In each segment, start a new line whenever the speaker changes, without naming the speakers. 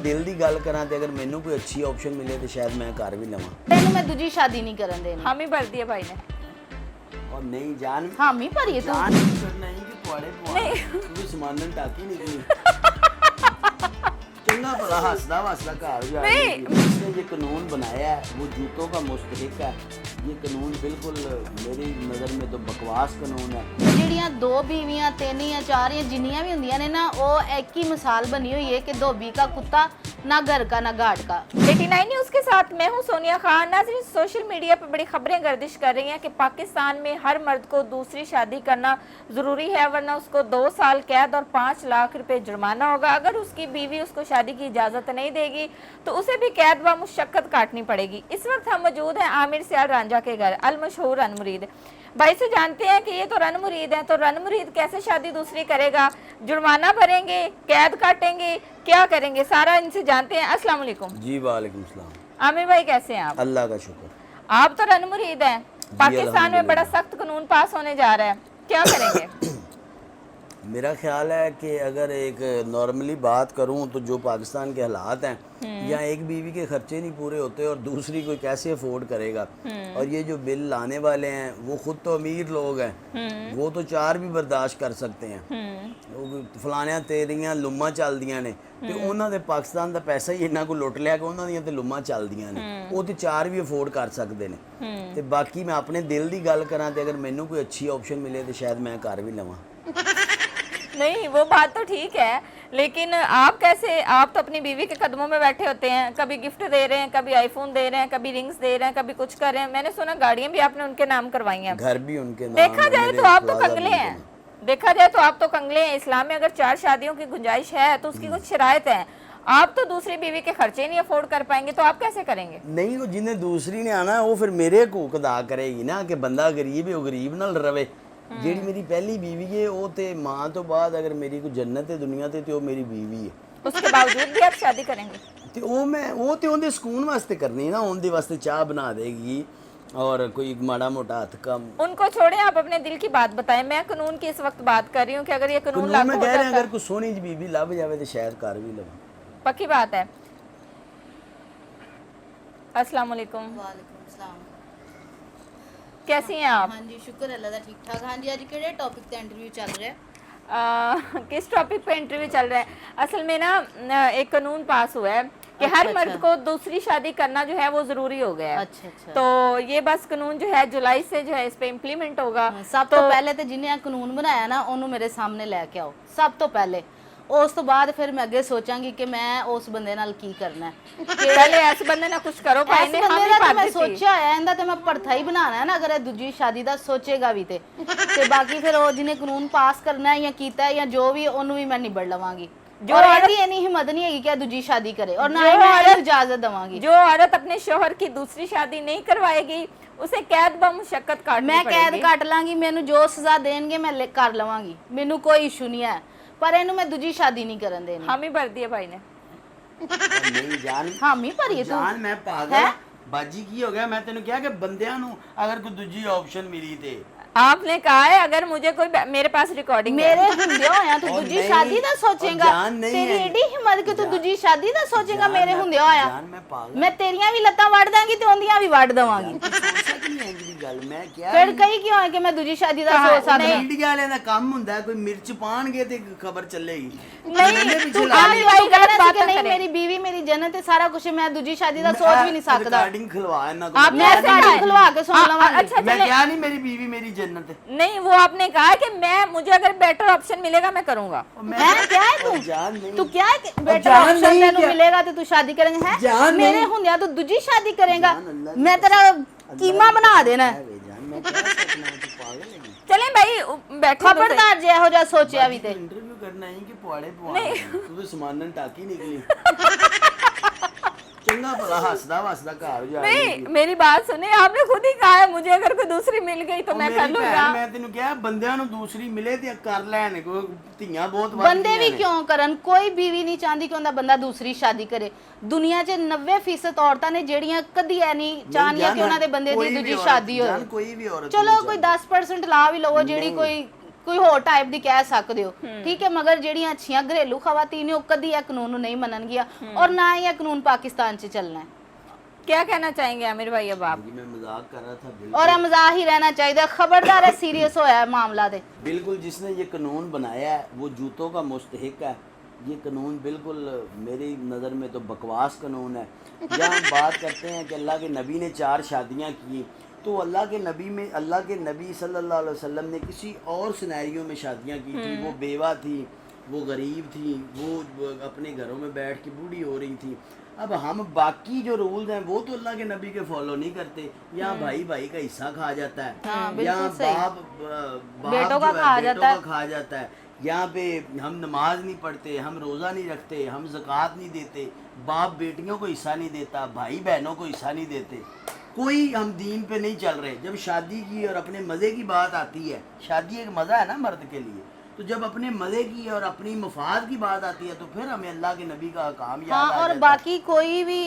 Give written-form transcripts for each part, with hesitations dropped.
ਦਿਲ ਦੀ ਗੱਲ ਕਰਾਂ ਤੇ ਅਗਰ ਮੈਨੂੰ ਕੋਈ ਅੱਛੀ ਆਪਸ਼ਨ ਮਿਲੇ ਤੇ ਸ਼ਾਇਦ ਮੈਂ ਕਰ ਵੀ ਲਵਾਂ।
ਤੈਨੂੰ ਮੈਂ ਦੂਜੀ ਸ਼ਾਦੀ ਨਹੀਂ ਕਰਨ ਦੇਣੀ।
हामी भर दिए भाई ने।
और नहीं जान
हामी भरी है तू।
जान करना ही कि पौड़े तू समानन टाकी नहीं कोई चंगा भला हंसदा वसदा घर जा इसने ये कानून बनाया है वो जूतों का मुस्तहिक है। ये कानून बिल्कुल मेरी नज़र में तो बकवास कानून है।
ਜਿਹੜੀਆਂ दो बीवियां तीन या चार या जिन्नियां भी होंदियां ने ना वो एक ही मिसाल बनी हुई है कि धोबी का कुत्ता ना घर का ना घाट का।
89 न्यूज़ के साथ मैं हूं सोनिया खान। नाज़रीन, सोशल मीडिया पर बड़ी खबरें गर्दिश कर रही हैं कि पाकिस्तान में हर मर्द को दूसरी शादी करना ज़रूरी है, वरना उसको 2 साल कैद और 5 लाख रुपए जुर्माना होगा। अगर उसकी बीवी उसको शादी की इजाज़त नहीं देगी तो उसे भी कैद व मुशक्कत काटनी पड़ेगी। इस वक्त हम मौजूद हैं आमिर सियाल रांझा के घर, अल मशहूर रन मुरीद। भाई से जानते हैं कि ये तो रन मुरीद है, तो रन मुरीद कैसे शादी दूसरी करेगा, जुर्माना भरेंगे, कैद काटेंगे, क्या करेंगे, सारा इनसे जानते हैं। अस्सलाम वालेकुम।
जी वालेकुम सलाम।
आमिर भाई कैसे हैं आप?
अल्लाह का शुक्र।
आप तो रन मुरीद हैं, पाकिस्तान में बड़ा सख्त कानून पास होने जा रहा है, क्या करेंगे?
मेरा ख्याल है कि अगर एक नॉर्मली बात करूं तो जो पाकिस्तान के हालात हैं यहाँ एक बीवी के खर्चे नहीं पूरे होते और दूसरी कोई कैसे अफोर्ड करेगा। और ये जो बिल लाने वाले हैं वो खुद तो अमीर लोग हैं, वो तो 4 भी बर्दाश्त कर सकते हैं। फलानियां तेरियां लुम्मा चलदियां ने ते उन्हां दे पाकिस्तान दा पैसा ही इन्ना को लुट लिया कि उन्हां दियां ते लुम्मा चलदियां ने, वो ते 4 भी अफोर्ड कर सकते ने। ते बाकी मैं अपने दिल दी गल करां ते अगर मैनू कोई अच्छी ऑप्शन मिले तो शायद मैं कर भी लवां।
नहीं, वो बात तो ठीक है, लेकिन आप कैसे, आप तो अपनी बीवी के कदमों में बैठे होते हैं, कभी गिफ्ट दे रहे हैं, कभी आईफोन दे रहे हैं, कभी रिंग्स दे रहे हैं, कभी कुछ कर रहे हैं। मैंने सुना गाड़ियां भी आपने उनके नाम करवाई हैं,
घर भी उनके नाम।
देखा जाए तो आप तो कंगले हैं, देखा जाए तो आप तो कंगले हैं। इस्लाम में अगर 4 शादियों की गुंजाइश है तो उसकी कुछ शराइत है। आप तो दूसरी बीवी के खर्चे नहीं अफोर्ड कर पाएंगे, तो आप कैसे करेंगे?
नहीं, वो जिन्हें दूसरी ने आना है वो फिर मेरे हकूक अदा करेगी ना कि बंदा गरीब है वो गरीब नाल रवे। ਜਿਹੜੀ ਮੇਰੀ ਪਹਿਲੀ बीवी है वो ते मां तो बाद अगर मेरी कोई जन्नत है दुनिया ते वो मेरी बीवी है।
उसके बावजूद भी आप शादी करेंगे?
ते वो ते उनके सुकून वास्ते करनी है ना, उनके वास्ते चाह बना देगी और कोई माड़ा मोटा हाथ कम।
उनको छोड़े, आप अपने दिल की बात बताएं। मैं कानून की इस वक्त बात कर रही हूँ कि अगर ये कानून लागू
में
हो
कह रहे हैं
जाता,
अगर कोई सोनी जी बीवी लभ जावे तो शायद कर भी लवां।
पक्की बात है। अस्सलाम वालेकुम।
वालेकुम सलाम।
कैसी हैं आप?
हाँ जी, शुक्र अल्लाह दा, ठीक ठाक। हाँ जी, आज केड़े टॉपिक पे इंटरव्यू चल रहा है?
किस टॉपिक पे इंटरव्यू चल रहा है? असल में ना एक कानून पास हुआ है कि हर मर्द को दूसरी शादी करना जो है वो जरूरी हो गया है।
अच्छा।
तो ये बस कानून जो है जुलाई से जो है इस पे इम्प्लीमेंट होगा।
सब तो पहले तो जिन्हें कानून बनाया ना उन्होंने मेरे सामने लेके आओ, सब तो पहले। उस तो बाद फिर मैं अगे सोचांगी कि मैं उस बंदे नाल की करना है।
पहले ऐसे बंदे ना कुछ करो भाई ने, हम ही
मैं
पाती थी।
सोचा है इंदा ते मैं भरथा ही बनाना है ना, अगर ये दूजी शादी दा सोचेगा भी ते बाकी फिर वो जिन्हें कानून पास करना है या कीता है या जो भी ओनू भी मैं निबड़ लवांगी। जो औरत इतनी हिम्मत नहीं है कि दूजी शादी करे और ना ही मैं इजाजत दवांगी।
जो औरत अपने शोहर की दूसरी शादी नहीं करवाएगी उसे कैद ब मुशक्कत काटनी
मैं
पड़ेगी।
कैद काट लांगी, मैनू जो सजा देंगे मैं कर लवांगी, मैनू कोई इशू नहीं है, पर इनू मैं दूजी शादी नहीं करन देनी।
हामी भर दिए भाई ने।
नहीं जान,
हामी भरी है तू।
जान मैं पागल बाजी की हो गया। मैं तेन क्या कि बंदियां नु अगर कोई दूजी ऑप्शन मिली ते
आपने कहा है अगर मुझे कोई, मेरे पास रिकॉर्डिंग
मेरे हुंदे होया तू दूजी शादी दा सोचेगा? तेरी एडी हिम्मत कि तू दूजी शादी दा सोचेगा मेरे हुंदे होया?
जान मैं पागल,
मैं तेरियां भी लत्तां वड़ दांगी ते ओंदियां भी वड़ दवांगी।
गल मैं क्या
फिर कई क्यों है कि मैं दूजी शादी दा सोच सकदा?
मीडिया वाले दा काम हुंदा है, कोई मिर्च पाणगे ते खबर चलेगी।
नहीं,
तू
आप
भी
भाई गलत बात
नहीं,
करें।
मेरी बीवी मेरी जन्नत है, सारा कुछ मैं दूजी शादी दा सोच भी नहीं सकदा।
रिकॉर्डिंग खिलवा इना
आप
मैं रिकॉर्डिंग खुलवा के सुन लवांगी।
अच्छा
मैं
चले,
क्या नहीं, मेरी बीवी मेरी जन्नत है।
नहीं वो आपने कहा कि मैं, मुझे अगर बेटर ऑप्शन मिलेगा मैं करूंगा।
मैं क्या है तू?
जान नहीं,
तू क्या है? बेटा
जान
ऑप्शन
नहीं
तेनू
क्या?
मिलेगा तो तू शादी करेंगे है?
जान
मेरे
नहीं।
हुंदिया तू दूजी शादी करेगा?
जान अल्लाह की
मैं तेरा कीमा बना देना है।
जान मैं क्या सोचना है, तू पागल है?
चले भाई बैठो तो सही।
खबरदार जे हो जा सोचिया भी ते।
इंटरव्यू करना है कि पवाड़े पवा तू तो समानन टाकी निकली। चंगा भला हंसदा वसदा घर जा
नहीं, मेरी बात सुने, आपने खुद ही कहा है मुझे अगर कोई दूसरी मिल गई तो मैं कर लूंगा।
मैं तेनू क्या बंदियां नु दूसरी मिले ते कर लैन, कोई धीयां बहुत
बंदे भी क्यों करन, कोई बीवी नहीं चाहती कि उनका बंदा दूसरी शादी करे। दुनिया च 90% औरतां ने जेड़ियां कदी ऐ नहीं चाहनियां कि उन्हां दे बंदे दी दूजी शादी होए।
कोई भी औरत
चलो कोई 10% ला भी लवो जेड़ी ਕੋਈ ਹੋਰ ਟਾਈਪ ਦੀ ਕਹਿ ਸਕਦੇ ਹੋ, ਠੀਕ ਹੈ, ਮਗਰ ਜਿਹੜੀਆਂ ਅੱਛੀਆਂ ਘਰੇਲੂ ਖਵਾਤੀਨ ਨੇ ਉਹ ਕਦੀ ਇਹ ਕਾਨੂੰਨ ਨੂੰ ਨਹੀਂ ਮੰਨਣਗੀਆਂ ਔਰ ਨਾ ਹੀ ਇਹ ਕਾਨੂੰਨ ਪਾਕਿस्तान 'ਚ ਚੱਲਣਾ है।
क्या कहना चाहेंगे आमिर भाई अब आप?
जी मैं मजाक कर रहा था,
और ਇਹ मजाक ही रहना चाहिए, खबरदार है, सीरियस होया है मामला दे।
बिल्कुल जिसने ये कानून बनाया है वो जूतों का मुस्तहिक है। ये कानून बिल्कुल मेरी नज़र में तो बकवास कानून है। जहाँ हम बात करते हैं कि अल्लाह के नबी ने 4 शादियाँ की, तो अल्लाह के नबी सल्लल्लाहु अलैहि वसल्लम ने किसी और सिनेरियो में शादियाँ की थी। वो बेवा थी, वो गरीब थी, वो अपने घरों में बैठ के बूढ़ी हो रही थी। अब हम बाकी जो रूल्स हैं वो तो अल्लाह के नबी के फॉलो नहीं करते। यहाँ भाई भाई का हिस्सा खा जाता है, यहाँ बाप
बेटों
जो
का
है,
खा
बेटों
जाता
का खा जाता है। यहाँ पे हम नमाज नहीं पढ़ते, हम रोज़ा नहीं रखते, हम ज़कात नहीं देते, बाप बेटियों को हिस्सा नहीं देता, भाई बहनों को हिस्सा नहीं देते, कोई हम दीन पे नहीं चल रहे। जब शादी की और अपने मज़े की बात आती है, शादी एक मज़ा है ना मर्द के लिए, तो जब अपने मज़े की और अपनी मफाद की बात आती है तो फिर हमें अल्लाह के नबी का काम याद
हाँ,
आ
और
जाता है।
बाकी कोई भी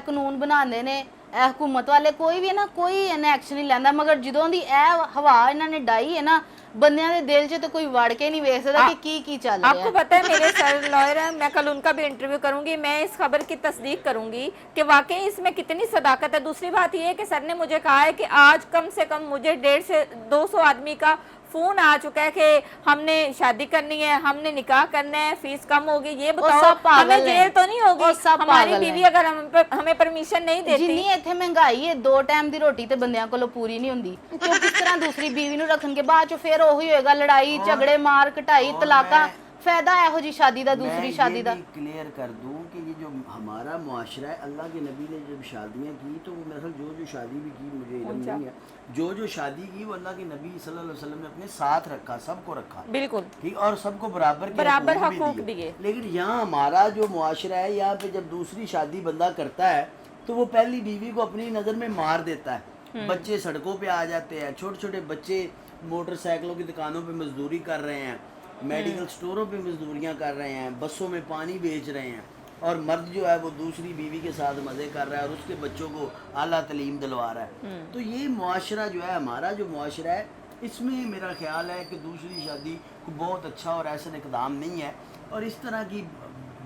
कानून बनाने ने हुकूमत वाले कोई भी है ना, कोई इन्हें एक्शन नहीं लेंदा, मगर ਜਦੋਂ ਦੀ ਇਹ ਹਵਾ ਇਹਨਾਂ ਨੇ ਡਾਈ ਹੈ ਨਾ ਬੰਦਿਆਂ ਦੇ ਦਿਲ 'ਚ तो कोई ਵੜ के नहीं वेख सकता कि की चल रहा है।
आपको पता है मेरे सर लॉयर हैं, मैं कल उनका भी इंटरव्यू करूंगी, मैं इस खबर की तस्दीक करूंगी कि वाकई इसमें कितनी सदाकत है। दूसरी बात यह है कि सर ने मुझे कहा है कि आज कम से कम मुझे 150 से 200 आदमी का फोन आ चुका है कि हमने शादी करनी है, हमने निकाह करना है, फीस कम होगी। ये बताओ
सब पागल
हमें जेल तो नहीं होगी?
सब
हमारी
पागल
बीवी अगर हमें परमिशन नहीं देती।
जिन्नी ਇੱਥੇ ਮਹਿੰਗਾਈ ਹੈ 2 ਟਾਈਮ ਦੀ ਰੋਟੀ ਤੇ ਬੰਦਿਆਂ ਕੋਲੋਂ ਪੂਰੀ ਨਹੀਂ ਹੁੰਦੀ, ਕਿਉਂ ਕਿਸ ਤਰ੍ਹਾਂ ਦੂਸਰੀ ਬੀਵੀ ਨੂੰ ਰੱਖਣਗੇ? ਬਾਅਦ ਚ ਫਿਰ ਉਹੀ ਹੋਏਗਾ, ਲੜਾਈ ਝਗੜੇ ਮਾਰ ਕਟਾਈ ਤਲਾਕਾਂ। फायदा ਇਹੋ जी शादी ਦਾ दूसरी शादी ਦਾ।
क्लियर कर दूं कि ये जो हमारा मुआशरा है, अल्लाह के नबी ने जब शादियां की तो मेरे ख्याल जो शादी भी की, मुझे इल्म नहीं है, जो शादी की वो अल्लाह के नबी सल्लल्लाहु अलैहि वसल्लम ने अपने साथ रखा, सबको रखा,
बिल्कुल
ठीक, और सबको बराबर
हकूक दिए।
लेकिन यहाँ हमारा जो मुआशरा है, यहाँ पे जब दूसरी शादी बंदा करता है तो वो पहली बीवी को अपनी नज़र में मार देता है। बच्चे सड़कों पे आ जाते हैं, छोटे छोटे बच्चे मोटरसाइकिलों की दुकानों पे मजदूरी कर रहे हैं, मेडिकल स्टोरों पे मजदूरियां कर रहे हैं, बसों में पानी बेच रहे हैं, और मर्द जो है वो दूसरी बीवी के साथ मज़े कर रहा है और उसके बच्चों को आला तलीम दिलवा रहा है। तो ये मुआशरा जो है, हमारा जो मुआशरा है, इसमें मेरा ख्याल है कि दूसरी शादी को बहुत अच्छा और ऐसा इकदाम नहीं है, और इस तरह की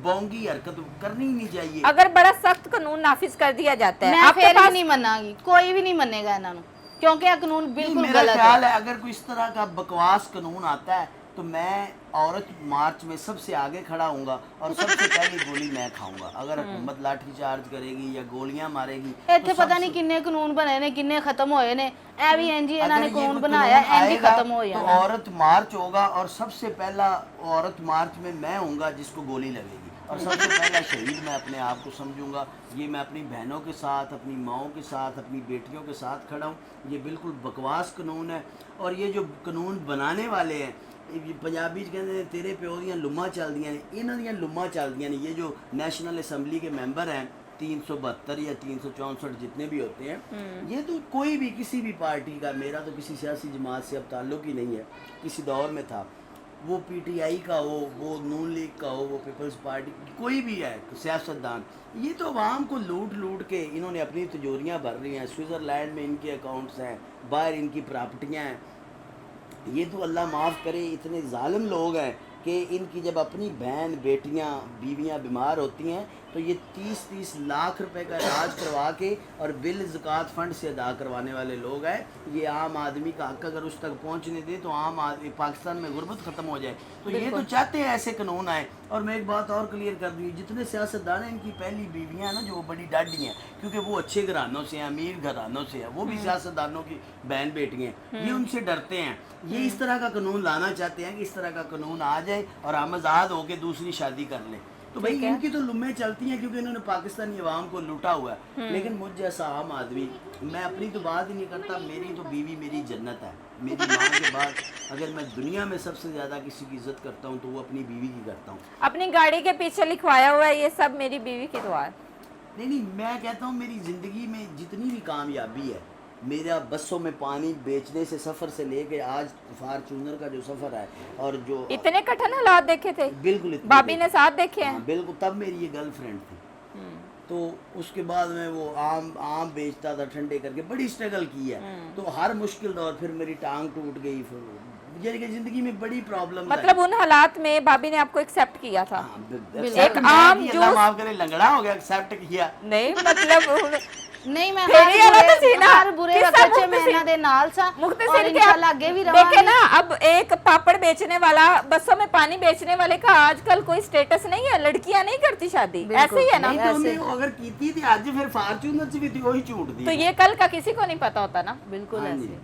बोंगी हरकत करनी ही नहीं चाहिए।
अगर बड़ा सख्त कानून नाफिज कर दिया जाता है,
मैं
आपके
फिर भी
पास
नहीं मनागी, कोई भी नहीं मनेगा इन्हों, क्योंकि यह कानून बिल्कुल
मेरा
गलत
ख्याल है अगर कोई इस तरह का बकवास कानून आता है तो मैं औरत मार्च में सबसे आगे खड़ा हूँगा और सबसे पहली गोली मैं खाऊंगा। अगर हुकूमत लाठी चार्ज करेगी या गोलियां मारेगी
ਇੱਥੇ ਪਤਾ ਨਹੀਂ ਕਿੰਨੇ ਕਾਨੂੰਨ ਬਣੇ ਨੇ, किन्ने खत्म होए ने, ए भी इंज ही इन्होंने कानून बनाया, इंज ही खत्म हो
तो
जाना।
औरत मार्च होगा और सबसे पहला औरत मार्च में मैं हूँगा जिसको गोली लगेगी, और सबसे पहला शहीद मैं अपने आप को समझूंगा। ये मैं अपनी बहनों के साथ, अपनी माओं के साथ, अपनी बेटियों के साथ खड़ा हूँ। ये बिल्कुल बकवास कानून है, और ये जो कानून बनाने वाले हैं, पंजाबी कहते हैं तेरे प्यो दियां लुम्मा चलदियां ने, इन्हां दियां लुम्मा चलदियां ने। ये जो नेशनल असम्बली के मेंबर हैं 372 या 364 जितने भी होते हैं, ये तो कोई भी किसी भी पार्टी का, मेरा तो किसी सियासी जमात से अब ताल्लुक ही नहीं है, किसी दौर में था, वो पीटीआई का हो, वो नून लीग का हो, वो पीपल्स पार्टी, कोई भी है सियासतदान, ये तो आवाम को लूट लूट के इन्होंने अपनी तिजोरियाँ भर रही हैं। स्विट्ज़रलैंड में इनके अकाउंट्स हैं, बाहर इनकी प्रॉपर्टियाँ हैं। ये तो अल्लाह माफ़ करे, इतने जालिम लोग हैं कि इनकी जब अपनी बहन बेटियां बीवियां बीमार होती हैं तो ये 30-30 लाख रुपए का इलाज करवा के और बिल ज़कात फ़ंड से अदा करवाने वाले लोग हैं। ये आम आदमी का हक अगर उस तक पहुंचने दे तो आम आदमी पाकिस्तान में गुर्बत ख़त्म हो जाए। तो ये तो चाहते हैं ऐसे कानून आए। और मैं एक बात और क्लियर कर दूँ, जितने सियासतदान हैं इनकी पहली बीवियाँ हैं ना जो बड़ी डाडी हैं, क्योंकि वो अच्छे घरानों से हैं, अमीर घरानों से हैं, वो भी सियासतदानों की बहन बेटी हैं, ये उनसे डरते हैं। ये इस तरह का कानून लाना चाहते हैं कि इस तरह का कानून आ जाए और हम आज़ाद होकर दूसरी शादी कर लें। तो भाई इनकी तो लुम्बे चलती हैं क्योंकि इन्होंने पाकिस्तानी अवाम को लूटा हुआ है। लेकिन मुझ जैसा आम आदमी, मैं अपनी तो बात ही नहीं करता, मेरी तो बीवी मेरी जन्नत है। मेरी माँ के बाद अगर मैं दुनिया में सबसे ज़्यादा किसी की इज्जत करता हूँ तो वो अपनी बीवी की करता हूँ।
अपनी गाड़ी के पीछे लिखवाया हुआ है ये सब मेरी बीवी की दुआ है।
नहीं, मैं कहता हूँ मेरी ज़िंदगी में जितनी भी कामयाबी है, मेरा बसों में पानी बेचने से सफ़र से लेके आज फार्चूनर का जो सफ़र है, और जो
इतने कठिन हालात देखे थे,
बिल्कुल
भाभी ने साथ देखे हैं।
बिल्कुल, तब मेरी ये गर्लफ्रेंड थी। तो उसके बाद में वो आम बेचता था ठंडे करके, बड़ी स्ट्रगल की है। तो हर मुश्किल दौर, फिर मेरी टांग टूट गई, फिर यानी कि जिंदगी में बड़ी प्रॉब्लम
मतलब उन हालात में भाभी ने आपको एक्सेप्ट किया था?
एक
आम
अल्लाह माफ करे लंगड़ा हो गया, एक्सेप्ट किया
नहीं मतलब
ਨਹੀਂ ਮੈਂ
फिर ये वाला तो सीन है।
हर बुरे
किस्सा
वक्त 'ਚ मैं
मुख्तसिर-
ਇਹਨਾਂ ਦੇ ਨਾਲ ਸਾਂ
मुख्तसिर
और
के
इंशाल्लाह
आप
आगे भी
देखे
रहांगे।
ना, अब एक पापड़ बेचने वाला, बसों में पानी बेचने वाले का आजकल कोई स्टेटस नहीं है, लड़कियां नहीं करती शादी, ऐसे ही है ना।
नहीं तो ਉਹਨੇ अगर कीती थी ਅੱਜ ਫਿਰ ਫਾਰਚੂਨਰ ਚ ਵੀ ਉਹੀ ਝੂਠ ਦੀ
तो ये कल का किसी को नहीं पता होता ना,
ਬਿਲਕੁਲ
हाँ
ऐसे
जी।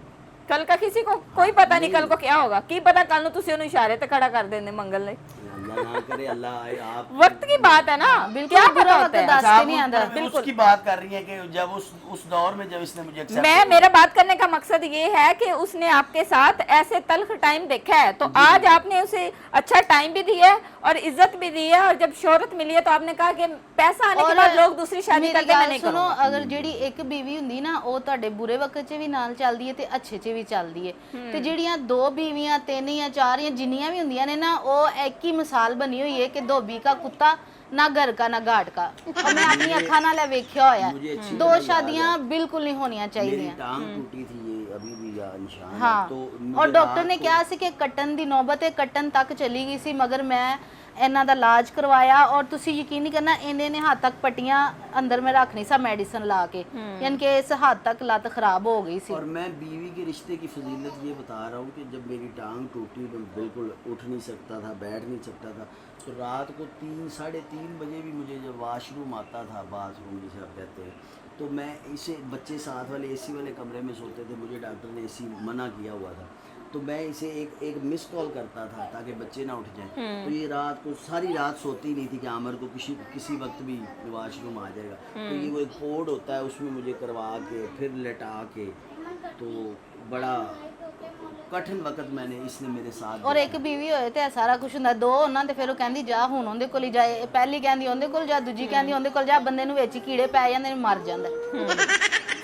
कल का किसी को कोई पता नहीं कल को क्या होगा, की पता कल ਨੂੰ ਤੁਸੀਂ ਉਹਨੂੰ ਇਸ਼ਾਰੇ ਤੇ ਖੜਾ ਕਰ ਦੇਂਦੇ ਮੰਗਲ ਲਈ।
अल्लाह ना करे, अल्लाह आप
वक्त की बात है ना,
बिल्कुल
क्या
बुरा
पता
वक्त
होता है।
दास
अच्छा,
के
आप
नहीं
उस-
आंदा
बिल्कुल उसकी बात कर रही है कि जब उस दौर में जब इसने मुझे accept
मैं
किया।
मेरा बात करने का मकसद ये है कि उसने आपके साथ ऐसे तल्ख टाइम देखा है, तो आज आपने उसे अच्छा टाइम भी दिया है और इज्जत भी दी है, और जब शोहरत मिली है तो आपने कहा कि पैसा आने के बाद लोग दूसरी शादी
ਮੇਰੀ
करते, मैं
ਗੱਲ
नहीं
ਸੁਣੋ,
करूंगा।
ਅਗਰ ਜਿਹੜੀ ਇੱਕ ਬੀਵੀ ਹੁੰਦੀ ਨਾ ਉਹ ਤੁਹਾਡੇ ਬੁਰੇ ਵਕਤ 'ਚ ਵੀ ਨਾਲ ਚੱਲਦੀ ਹੈ ਤੇ ਅੱਛੇ 'ਚ ਵੀ ਚੱਲਦੀ ਹੈ, ਤੇ ਜਿਹੜੀਆਂ ਦੋ ਬੀਵੀਆਂ, ਤਿੰਨ ਜਾਂ ਚਾਰ ਜਾਂ ਜਿੰਨੀਆਂ ਵੀ ਹੁੰਦੀਆਂ ਨੇ ਨਾ, ਉਹ ਇੱਕ ਹੀ ਮਿਸਾਲ ਬਣੀ ਹੋਈ ਹੈ ਕਿ ਧੋਬੀ का कुत्ता ना घर का ना घाट का। और मैं अपनी ਅੱਖਾਂ ਨਾਲ ਇਹ ਵੇਖਿਆ ਹੋਇਆ
मुझे
है।
अच्छी
दो
तरह याद
शादियां
है।
बिल्कुल नहीं होनियां
मेरी
चाहिए।
टांग टूटी थी, ये अभी भी या निशान है,
हाँ,
तो
और
मुझे
डॉक्टर
रात
ने
को-
ਕਿਹਾ ਸੀ ਕਿ ਕੱਟਣ ਦੀ ਨੌਬਤ ਹੈ, ਕੱਟਣ ਤੱਕ ਚਲੀ ਗਈ ਸੀ, ਮਗਰ ਮੈਂ ਇਹਨਾਂ ਦਾ ਇਲਾਜ ਕਰਵਾਇਆ ਔਰ ਤੁਸੀਂ ਯਕੀਨ ਨਹੀਂ ਕਰਨਾ ਇਹਨੇ ਨੇ ਹੱਦ ਤੱਕ ਪੱਟੀਆਂ ਅੰਦਰ में ਰੱਖ ਨਹੀਂ ਸਾ मेडिसिन ला के, यानी कि इस हद तक लत खराब हो गई सी।
और मैं बीवी के रिश्ते की फजीलत ये बता रहा हूँ कि जब मेरी टांग टूटी, मैं बिल्कुल उठ नहीं सकता था, बैठ नहीं सकता था, तो रात को 3-3:30 बजे भी मुझे जब वॉशरूम आता था, बाथरूम जिसे आप कहते हैं, तो मैं इसे, बच्चे साथ वाले एसी वाले कमरे में सोते थे, मुझे डॉक्टर ने एसी मना किया हुआ था, तो मैं इसे एक मिस कॉल करता था ताकि बच्चे ना उठ जाएं। तो ये रात को सारी रात सोती नहीं थी कि आमर को किसी वक्त भी वॉशरूम आ जाएगा, तो ये वो एक पोर्ड होता है, उसमें मुझे करवा के फिर लेटा के, तो बड़ा कठिन वक्त मैंने इसने मेरे साथ
ਔਰ ਇੱਕ ਬੀਵੀ ਹੋਏ ਤੇ ਇਹ ਸਾਰਾ ਕੁਝ ਹੁੰਦਾ, ਦੋ ਉਹਨਾਂ ਤੇ ਫਿਰ ਉਹ ਕਹਿੰਦੀ ਜਾ ਹੁਣ ਉਹਦੇ ਕੋਲ ਹੀ ਜਾਏ, ਇਹ ਪਹਿਲੀ ਕਹਿੰਦੀ ਉਹਦੇ ਕੋਲ ਜਾ, ਦੂਜੀ ਕਹਿੰਦੀ ਉਹਦੇ ਕੋਲ ਜਾ, ਬੰਦੇ ਨੂੰ ਵਿੱਚ ਹੀ ਕੀੜੇ ਪੈ ਜਾਂਦੇ ਨੇ, मर ਜਾਂਦਾ।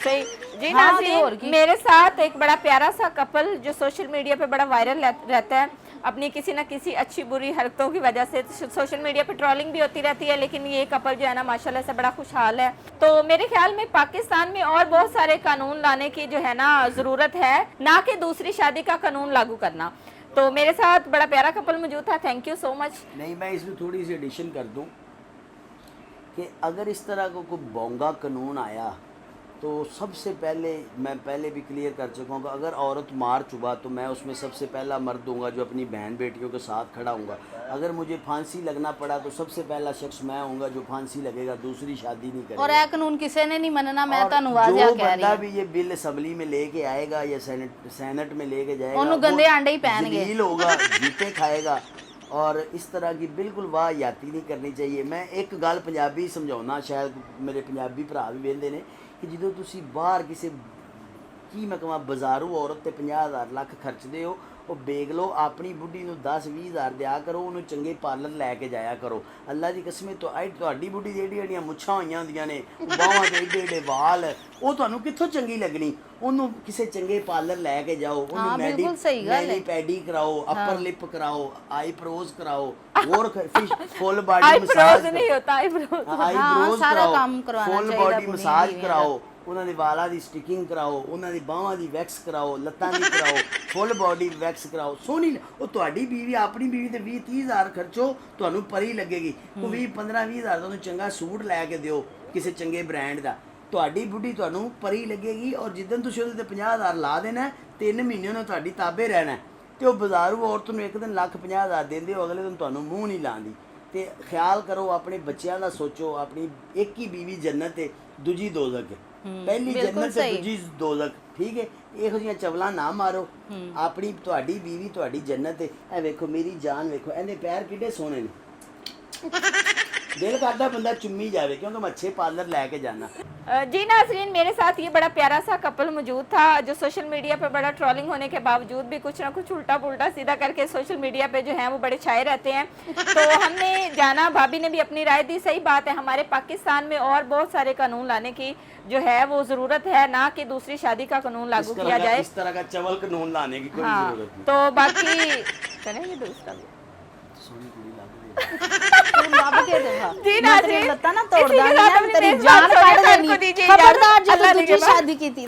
सही जी।
हाँ, और
नाज़रीन,
की।
मेरे साथ एक बड़ा प्यारा सा कपल जो सोशल मीडिया पे बड़ा वायरल रहता है, अपनी किसी न किसी अच्छी बुरी हरकतों की वजह से सोशल मीडिया पे ट्रोलिंग भी होती रहती है, लेकिन ये कपल जो है ना माशाल्लाह से बड़ा खुशहाल है। तो मेरे ख्याल में पाकिस्तान में और बहुत सारे कानून लाने की जो है ना ज़रूरत है, ना कि दूसरी शादी का कानून लागू करना। तो मेरे साथ बड़ा प्यारा कपल मौजूद था, थैंक यू सो मच।
नहीं, मैं इसमें थोड़ी सी एडिशन कर दूं कि अगर इस तरह का कोई बोंगा कानून आया तो सबसे पहले, मैं पहले भी क्लियर कर चुका हूँ कि अगर औरत मार चुका तो मैं उसमें सबसे पहला मर्द दूंगा जो अपनी बहन बेटियों के साथ खड़ा हूँगा। अगर मुझे फांसी लगना पड़ा तो सबसे पहला शख्स मैं हूँगा जो फांसी लगेगा, दूसरी शादी नहीं
और
करेगा।
ਇਹ ਕਾਨੂੰਨ ਕਿਸੇ ਨੇ नहीं मनना, मैं
और
ਤੁਹਾਨੂੰ ਵਾਜ਼ਿਆ
जो
ਕਹਿ ਰਹੀ
बंदा
ਹਾਂ।
भी ये बिल असम्बली में लेके आएगा या सेनेट में लेके जाएगा,
ਉਹਨੂੰ
वो
गंदे आंडे ही पहनगे।
जलील होगा, जूते खाएगा, और इस तरह की बिल्कुल वाहियाती नहीं करनी चाहिए। मैं एक गल पंजाबी समझाना, शायद मेरे पंजाबी भरा भी वेंदे ने कि जो तुसी बाहर किसी की मैं कਹਾਂ बाजारू औरत ਤੇ 50,000 ਲੱਖ ਖਰਚਦੇ ਹੋ, ਉਹ ਵੇਖ ਲਓ, ਆਪਣੀ ਬੁੱਢੀ ਨੂੰ 10-20 ਹਜ਼ਾਰ ਦਿਆ ਕਰੋ, ਉਹਨੂੰ ਚੰਗੇ ਪਾਰਲਰ ਲੈ ਕੇ ਜਾਇਆ ਕਰੋ। ਅੱਲਾ ਦੀ ਕਸਮ ਤੁਹਾਡੀ ਬੁੱਢੀ ਜਿਹੜੀਆਂ ਮੁੱਛਾਂ ਹੋਈਆਂ ਹੁੰਦੀਆਂ ਨੇ, ਬਾਹਾਂ ਦੇ ਏਡੇ ਵਾਲ, ਉਹ ਤੁਹਾਨੂੰ ਕਿੱਥੋਂ ਚੰਗੀ ਲੱਗਣੀ? ਉਹਨੂੰ ਕਿਸੇ ਚੰਗੇ ਪਾਰਲਰ ਲੈ ਕੇ ਜਾਓ,
हाँ, बिल्कुल सही गल है।
मैनी पैडी कराओ, अपर लिप कराओ, आईब्रोज कराओ, और फुल बॉडी
आईब्रोज
मसाज
नहीं होता, आईब्रोज
ਆਈਬ੍ਰੋਜ਼
ਸਾਰਾ
ਕਰਾਓ,
ਕੰਮ ਕਰਵਾਉਣਾ
ਫੁੱਲ
ਚਾਹੀਦਾ
ਬਾਡੀ
ਬੁਣੀ
ਮਸਾਜ
ਬੀਵੀਆਂ
ਕਰਾਓ, ਉਹਨਾਂ ਦੇ ਵਾਲਾਂ ਦੀ ਸਟਿਕਿੰਗ ਕਰਾਓ, ਉਹਨਾਂ ਦੀ ਬਾਹਾਂ ਦੀ ਵੈਕਸ ਕਰਾਓ, ਲੱਤਾਂ ਦੀ ਕਰਾਓ, ਫੁੱਲ ਬਾਡੀ ਵੈਕਸ ਕਰਾਓ, ਸੋਹਣੀ। ਉਹ ਤੁਹਾਡੀ ਬੀਵੀ, ਆਪਣੀ ਬੀਵੀ ਤੇ 20-30 ਹਜ਼ਾਰ ਖਰਚੋ, ਤੁਹਾਨੂੰ ਪਰੀ ਲੱਗੇਗੀ। ਉਹ 20-15-20 ਹਜ਼ਾਰ ਦਾ ਉਹਨੂੰ ਚੰਗਾ ਸੂਟ ਲੈ ਕੇ ਦਿਓ ਕਿਸੇ ਚੰਗੇ ਬ੍ਰਾਂਡ ਦਾ, ਤੁਹਾਡੀ ਬੁੱਢੀ ਤੁਹਾਨੂੰ ਪਰੀ ਲੱਗੇਗੀ। ਔਰ ਜਿੱਦਣ ਤੁਸੀਂ ਉਹਦੇ ਤੇ 50 ਹਜ਼ਾਰ ਲਾ ਦੇਣਾ, 3 ਮਹੀਨੇ ਉਹਨੇ ਤੁਹਾਡੀ ਤਾਬੇ ਰਹਿਣਾ, ਤੇ ਉਹ ਬਾਜ਼ਾਰੂ ਔਰਤ ਨੂੰ ਇੱਕ ਦਿਨ 1,50,000 ਦਿੰਦੇ ਹੋ, ਅਗਲੇ ਦਿਨ ਤੁਹਾਨੂੰ ਮੂੰਹ ਨਹੀਂ ਲਾਉਂਦੀ। ਤੇ ਖਿਆਲ ਕਰੋ, ਆਪਣੇ ਬੱਚਿਆਂ ਦਾ ਸੋਚੋ। ਆਪਣੀ ਇੱਕ ਹੀ ਬੀਵੀ ਜੰਨਤ ਹੈ, ਦੂਜੀ ਦੋਜ਼ਖ ਹੈ। ਪਹਿਲੀ ਜੰਨਤ ਤੇ ਦੂਜੀ ਦੋਜ਼ਖ, ਠੀਕ ਹੈ? ਇਹੋ ਜਿਹੀਆਂ ਚਵਲਾਂ ਨਾ ਮਾਰੋ। ਆਪਣੀ ਤੁਹਾਡੀ ਬੀਵੀ ਤੁਹਾਡੀ ਜੰਨਤ ਹੈ। ਇਹ ਵੇਖੋ ਮੇਰੀ ਜਾਨ, ਵੇਖੋ ਇਹਦੇ ਪੈਰ ਕਿੱਡੇ ਸੋਹਣੇ ਨੇ, दिल करता बंदा चुम्मी जावे, क्योंकि मैं अच्छे पार्लर लेके जाना।
जी नाज़रीन, मेरे साथ ये बड़ा प्यारा सा कपल मौजूद था जो सोशल मीडिया पे बड़ा ट्रोलिंग होने के बावजूद भी कुछ ना कुछ उल्टा पुल्टा सीधा करके सोशल मीडिया पे जो है वो बड़े छाए रहते हैं। तो हमने जाना, भाभी ने भी अपनी राय दी, सही बात है, हमारे पाकिस्तान में और बहुत सारे कानून लाने की जो है वो ज़रूरत है, ना कि दूसरी शादी का कानून लागू किया जाए।
इस तरह का चवल कानून लाने की कोई
हाँ,
जरूरत नहीं।
तो बाकी करेंगे दूसरा भी।
ਲੱਭ ਕੇ ਦੇਖਾ
जी
ਮੈਂ ਤੇਰੀ
नाज़रीन,
ਲੱਤਾਂ ਨਾ
इसी के
ਤੋੜਦਾ
साथ
ਨਹੀਂ,
अपनी
ਤੇਰੀ
मेज़बान
ਜਾਨ
सोनिया
ਕੱਢ
खान
ਦੇਣੀ।
को दीजिए
ਖਬਰਦਾਰ
इजाज़त।
ਜੇ
अल्लाह
ਤੂੰ
ने के
ਦੂਜੀ
बाद।
ਸ਼ਾਦੀ ਕੀਤੀ